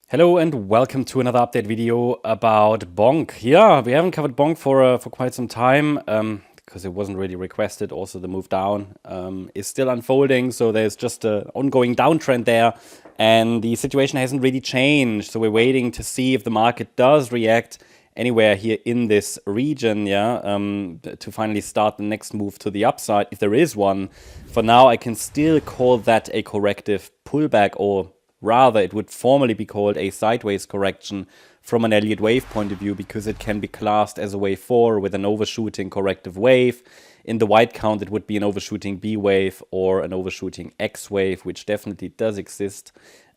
Hello and welcome to another update video about Bonk. Yeah, we haven't covered Bonk for quite some time because it wasn't really requested. Also, the move down is still unfolding, so there's just an ongoing downtrend there, and the situation hasn't really changed. So we're waiting to see if the market does react anywhere here in this region, to finally start the next move to the upside, if there is one. For now, I can still call that a corrective pullback, or rather, it would formally be called a sideways correction from an Elliott wave point of view, because it can be classed as a wave 4 with an overshooting corrective wave. In the white count, it would be an overshooting B wave or an overshooting X wave, which definitely does exist.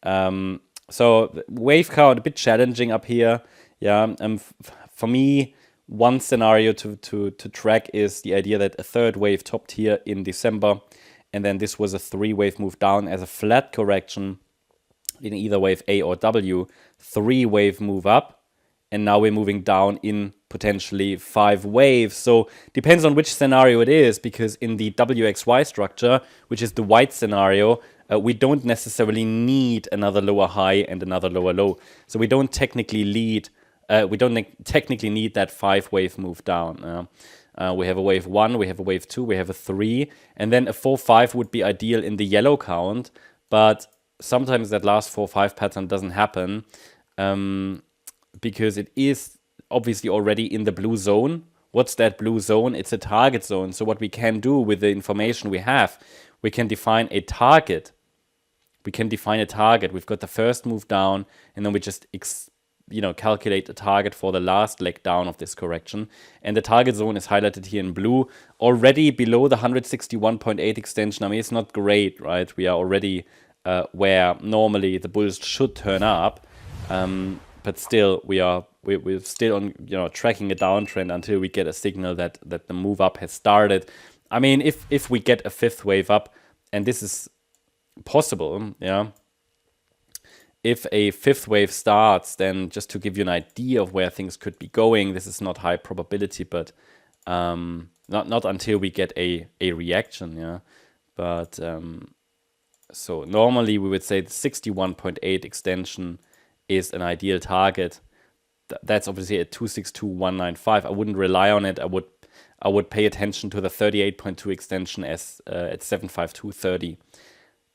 So wave count a bit challenging up here. For me, one scenario to track is the idea that a third wave topped here in December, and then this was a 3-wave move down as a flat correction in either wave A or W, 3-wave move up, and now we're moving down in potentially 5 waves. So depends on which scenario it is, because in the WXY structure, which is the white scenario, we don't necessarily need another lower high and another lower low. So we don't technically need that 5-wave move down. We have a wave 1, we have a wave 2, we have a 3, and then a 4-5 would be ideal in the yellow count, but sometimes that last 4-5 pattern doesn't happen because it is obviously already in the blue zone. What's that blue zone? It's a target zone. So what we can do with the information we have, we can define a target. We've got the first move down, and then we just calculate a target for the last leg down of this correction. And the target zone is highlighted here in blue, already below the 161.8 extension. I mean, it's not great, right? We are already where normally the bulls should turn up, but still we're still on tracking a downtrend until we get a signal that the move up has started. I mean, if we get a 5th wave up, and this is possible, if a 5th wave starts, then just to give you an idea of where things could be going, this is not high probability, but not until we get a reaction, but so normally we would say the 61.8 extension is an ideal target. That's obviously at 262.195. I wouldn't rely on it. I would pay attention to the 38.2 extension as at 75230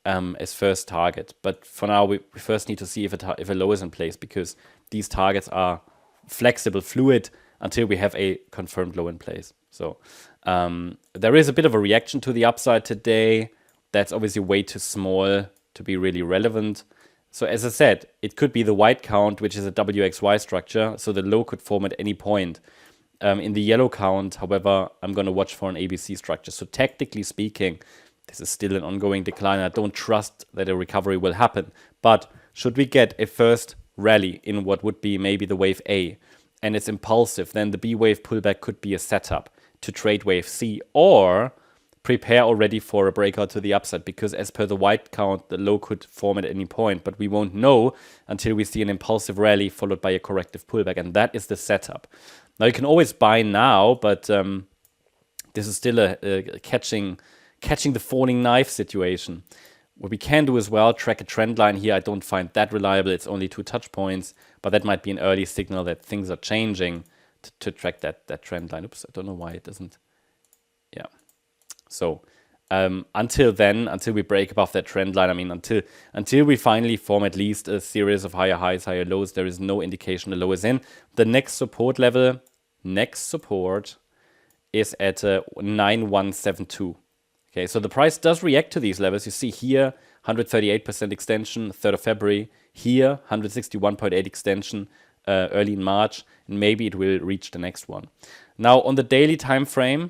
as first target. But for now, we first need to see if a low is in place, because these targets are flexible, fluid, until we have a confirmed low in place. So there is a bit of a reaction to the upside today. That's obviously way too small to be really relevant. So as I said, it could be the white count, which is a WXY structure, so the low could form at any point. In the yellow count, however, I'm going to watch for an ABC structure. So technically speaking, this is still an ongoing decline. I don't trust that a recovery will happen. But should we get a first rally in what would be maybe the wave A, and it's impulsive, then the B wave pullback could be a setup to trade wave C, or prepare already for a breakout to the upside, because as per the white count, the low could form at any point, but we won't know until we see an impulsive rally followed by a corrective pullback, and that is the setup. Now, you can always buy now, but this is still a catching the falling knife situation. What we can do as well, track a trend line here. I don't find that reliable. It's only 2 touch points, but that might be an early signal that things are changing to track that trend line. Oops, I don't know why it doesn't. Yeah. So until then, until we break above that trend line, I mean, until we finally form at least a series of higher highs, higher lows, there is no indication the low is in. The next support is at 9172. Okay, so the price does react to these levels. You see here, 138% extension, 3rd of February. Here, 161.8 extension early in March, and maybe it will reach the next one. Now, on the daily time frame,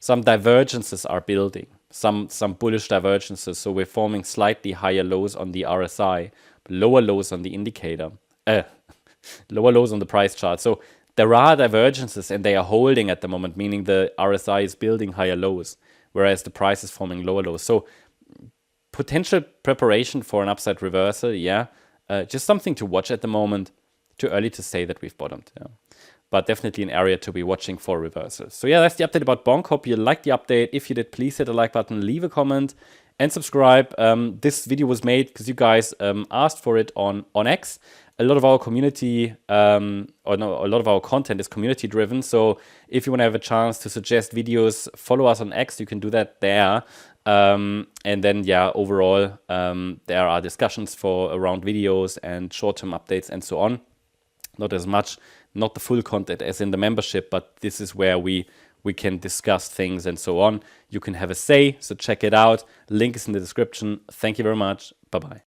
some divergences are building, some bullish divergences. So we're forming slightly higher lows on the RSI, lower lows on the indicator, lower lows on the price chart. So there are divergences, and they are holding at the moment, meaning the RSI is building higher lows, whereas the price is forming lower lows. So potential preparation for an upside reversal, just something to watch at the moment. Too early to say that we've bottomed. But definitely an area to be watching for reversals. So that's the update about Bonk. Hope you liked the update. If you did, please hit the like button, leave a comment, and subscribe. This video was made because you guys asked for it on X. A lot of our community, a lot of our content is community driven. So if you want to have a chance to suggest videos, follow us on X. You can do that there. And then, yeah, overall, there are discussions for around videos and short-term updates and so on. Not as much, not the full content as in the membership, but this is where we can discuss things and so on. You can have a say, so check it out. Link is in the description. Thank you very much. Bye-bye.